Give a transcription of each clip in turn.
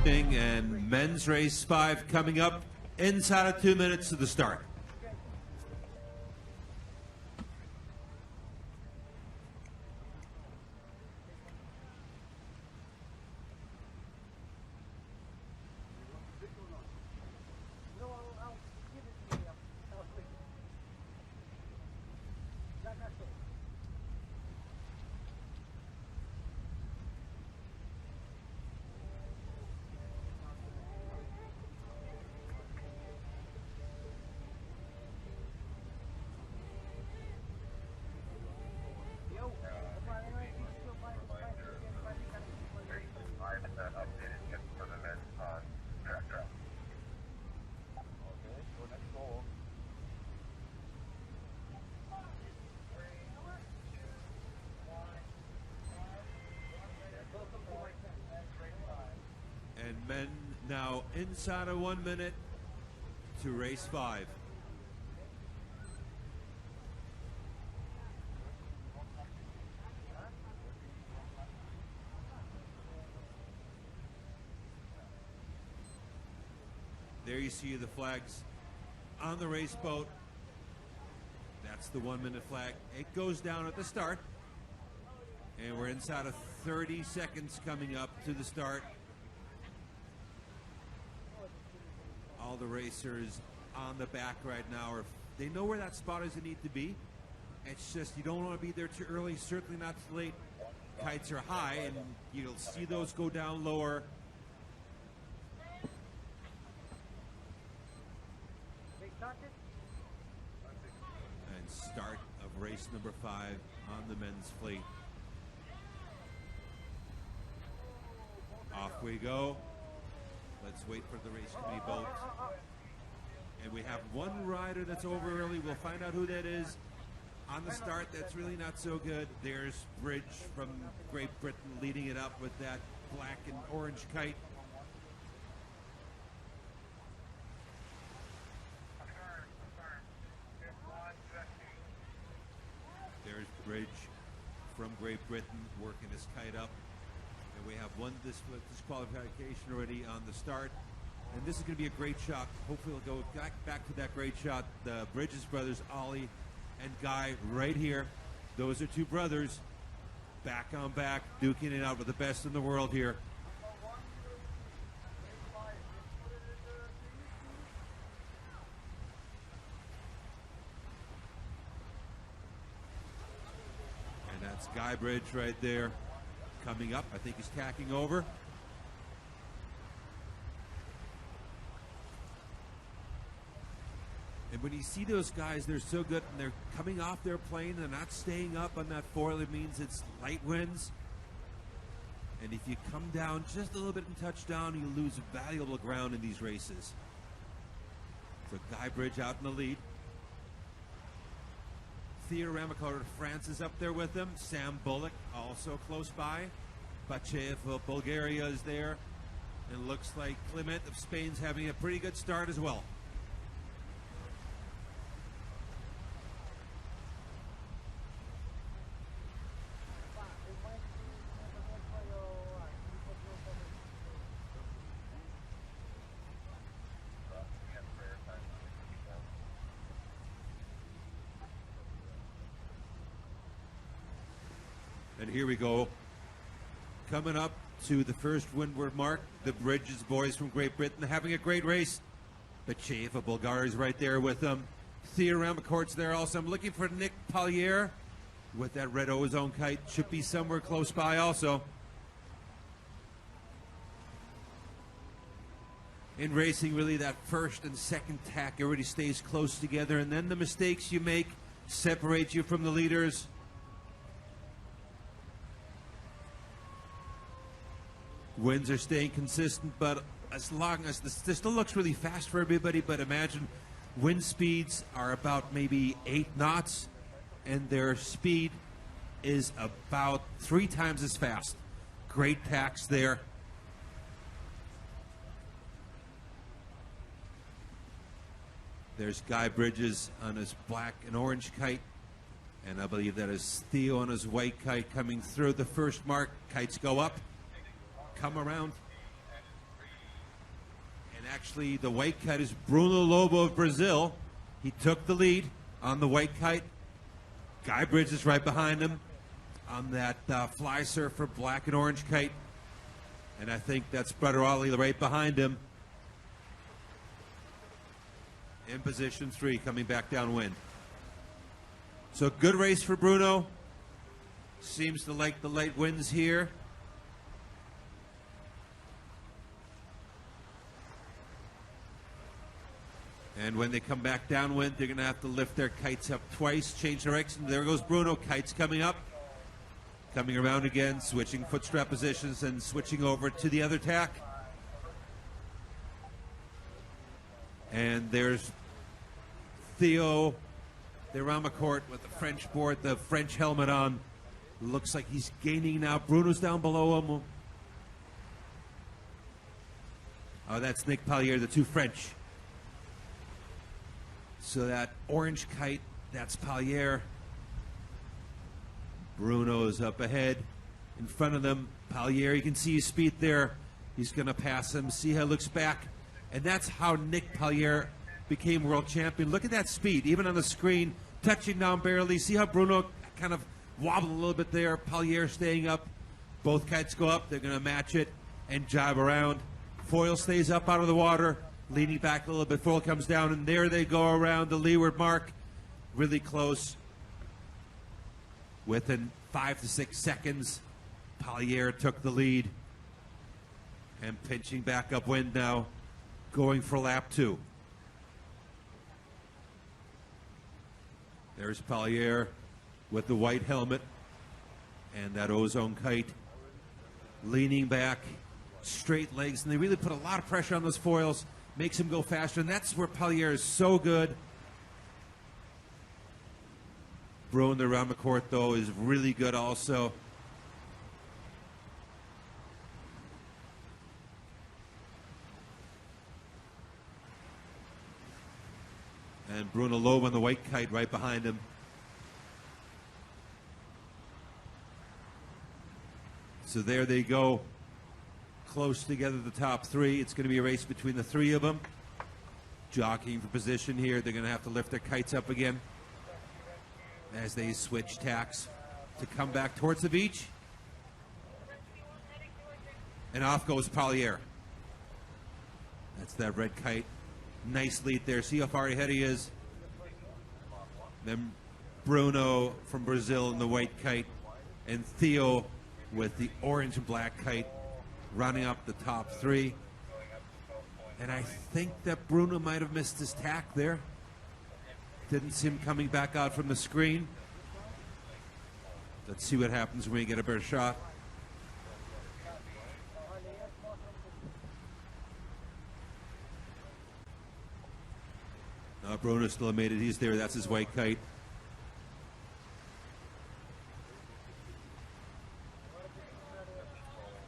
And men's race 5 coming up inside of 2 minutes to the start. And men now inside of 1 minute to race 5. There you see the flags on the race boat. That's the 1 minute flag. It goes down at the start. And we're inside of 30 seconds coming up to the start. All the racers on the back right now are, they know where that spot is they need to be. It's just you don't want to be there too early, certainly not too late. Kites are high and you'll see those go down lower. And start of race number 5 on the men's fleet. Off we go. Let's wait for the race committee boat. And we have one rider that's over early. We'll find out who that is. On the start, that's really not so good. There's Bridge from Great Britain leading it up with that black and orange kite. There's Bridge from Great Britain working his kite up. And we have one disqualification already on the start. And this is going to be a great shot. Hopefully we'll go back to that great shot. The Bridges brothers, Ollie and Guy, right here. Those are two brothers, back on back, duking it out with the best in the world here. And that's Guy Bridge right there. Coming up, I think he's tacking over. And when you see those guys, they're so good, and they're coming off their plane, they're not staying up on that foil. It means it's light winds. And if you come down just a little bit and touch down, you lose valuable ground in these races. So Guy Bridge out in the lead. Theo DE RAMECOURT of France is up there with them. Sam Bullock also close by. BACHEV of Bulgaria is there. And looks like Clement of Spain's having a pretty good start as well. And here we go. Coming up to the first windward mark, the Bridges boys from Great Britain having a great race. BACHEV of Bulgaria is right there with them. Theo DE RAMECOURT's there also. I'm looking for Nick PARLIER with that red ozone kite. Should be somewhere close by also. In racing, really, that first and second tack everybody stays close together, and then the mistakes you make separate you from the leaders. Winds are staying consistent, but as long as this still looks really fast for everybody, but imagine wind speeds are about maybe 8 knots, and their speed is about 3 times as fast. Great tacks there. There's Guy Bridges on his black and orange kite, and I believe that is Theo on his white kite coming through the first mark. Kites go up, come around. actually, the white kite is Bruno Lobo of Brazil. He took the lead on the white kite. Guy Bridges right behind him on that fly surfer black and orange kite. And I think that's Brother Ollie right behind him. In position 3, coming back downwind. So good race for Bruno. Seems to like the light winds here. And when they come back downwind, they're going to have to lift their kites up twice, change direction. There goes Bruno. Kites coming up. Coming around again, switching footstrap positions and switching over to the other tack. And there's Theo DE RAMECOURT with the French board, the French helmet on. Looks like he's gaining now. Bruno's down below him. Oh, that's Nick PARLIER, the two French. So that orange kite, that's PARLIER. Bruno's up ahead. In front of them, PARLIER, you can see his speed there. He's going to pass him. See how it looks back. And that's how Nick PARLIER became world champion. Look at that speed, even on the screen, touching down barely. See how Bruno kind of wobbled a little bit there. PARLIER staying up. Both kites go up. They're going to match it and jibe around. Foil stays up out of the water, leaning back a little bit. Foil comes down, and there they go around the leeward mark. Really close. Within 5 to 6 seconds, PARLIER took the lead. And pinching back upwind now, going for lap 2. There's PARLIER with the white helmet and that ozone kite. Leaning back, straight legs, and they really put a lot of pressure on those foils, makes him go faster, and that's where PARLIER is so good. Bruno DE RAMECOURT, though, is really good also. And Bruno Lobo on the white kite right behind him. So there they go, close together, the top 3. It's going to be a race between the 3 of them. Jockeying for position here. They're going to have to lift their kites up again as they switch tacks to come back towards the beach. And off goes PARLIER. That's that red kite. Nice lead there. See how far ahead he is. Then Bruno from Brazil in the white kite. And Theo with the orange and black kite running up the top 3. And I think that Bruno might have missed his tack there. Didn't see him coming back out from the screen. Let's see what happens when we get a better shot. Bruno still made it. He's there. That's his white kite.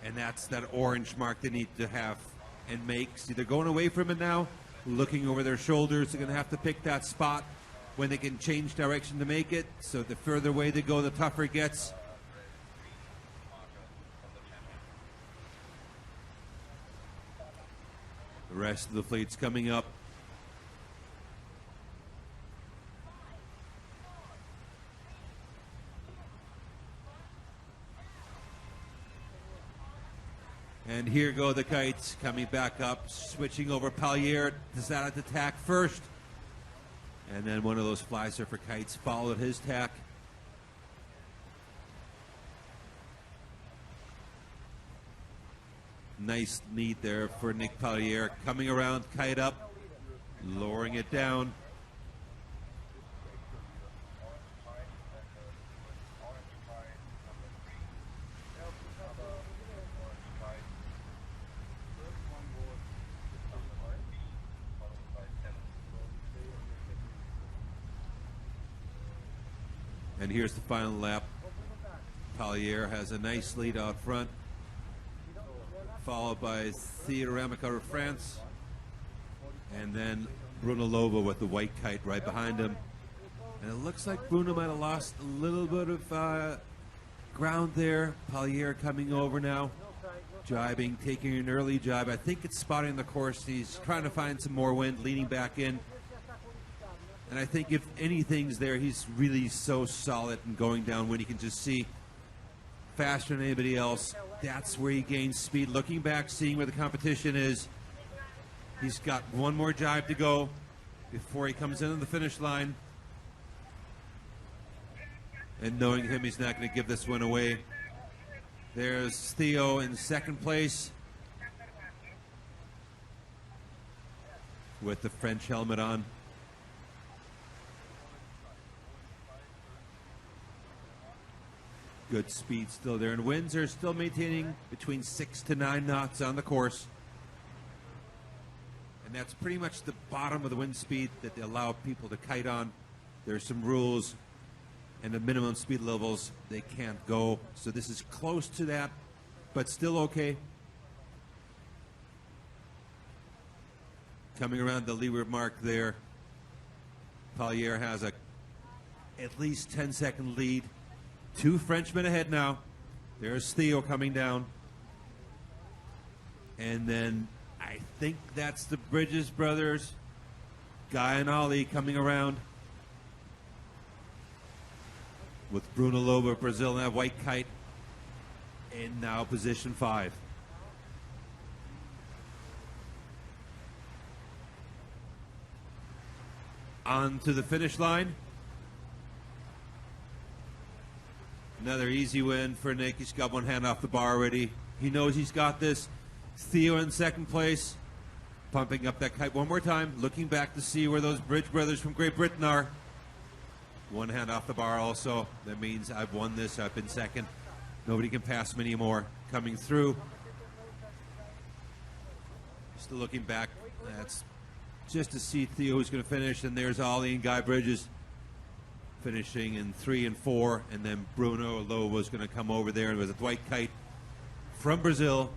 And that's that orange mark they need to have and make. See, they're going away from it now, looking over their shoulders. They're going to have to pick that spot when they can change direction to make it. So the further away they go, the tougher it gets. The rest of the fleet's coming up. And here go the kites coming back up, switching over. PARLIER decided to tack first. And then one of those fly surfer kites followed his tack. Nice lead there for Nick PARLIER. Coming around, kite up, lowering it down. And here's the final lap. PARLIER has a nice lead out front, followed by Theo DE RAMECOURT of France, and then Bruno Lobo with the white kite right behind him. And it looks like Bruno might have lost a little bit of ground there. PARLIER coming over now, Jibing, taking an early jibe. I think it's spotting the course. He's trying to find some more wind, leaning back in. And I think if anything's there, he's really so solid and going down when he can just see faster than anybody else. That's where he gains speed. Looking back, seeing where the competition is. He's got one more jibe to go before he comes in on the finish line. And knowing him, he's not going to give this one away. There's Theo in second place with the French helmet on. Good speed still there, and winds are still maintaining between 6 to 9 knots on the course. And that's pretty much the bottom of the wind speed that they allow people to kite on. There's some rules and the minimum speed levels they can't go. So this is close to that, but still okay. Coming around the leeward mark there, Parlier has a at least 10-second lead. 2 Frenchmen ahead now. There's Theo coming down. And then I think that's the Bridges brothers, Guy and Ali, coming around. With Bruno Lobo, Brazil, and that white kite in now position 5. On to the finish line. Another easy win for Nick. He's got one hand off the bar already. He knows he's got this. Theo in second place, pumping up that kite one more time, looking back to see where those Bridge brothers from Great Britain are. One hand off the bar also. That means I've won this. I've been second. Nobody can pass me anymore. Coming through. Still looking back. That's just to see Theo who's going to finish. And there's Ollie and Guy Bridges finishing in 3 and 4. And then Bruno Lobo was going to come over there. And it was a white kite from Brazil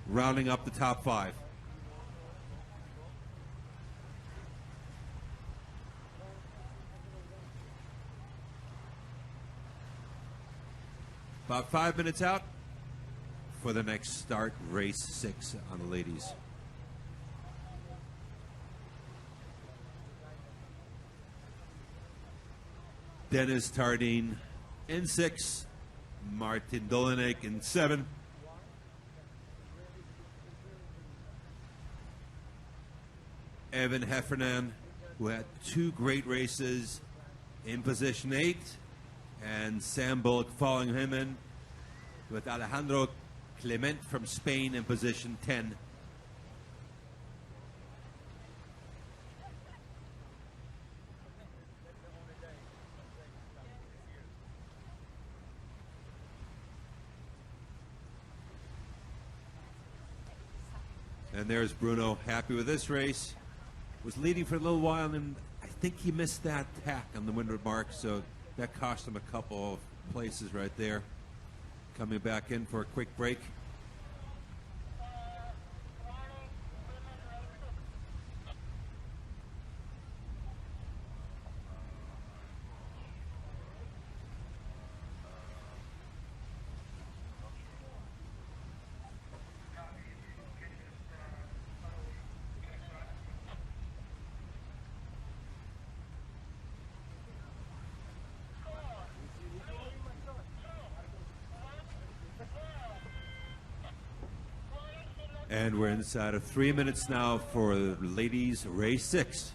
rounding up the top 5. About 5 minutes out for the next start, race 6 on the ladies. DenisTARADIN in 6, Martin DOLENC in 7. Evan HEFFERNAN, who had 2 great races, in position 8. And Sam Bullock following him in with Alejandro CLIMENT from Spain in position 10. And there's Bruno, happy with this race. Was leading for a little while, and I think he missed that tack on the windward mark, so that cost him a couple of places right there. Coming back in for a quick break. And we're inside of 3 minutes now for ladies race 6.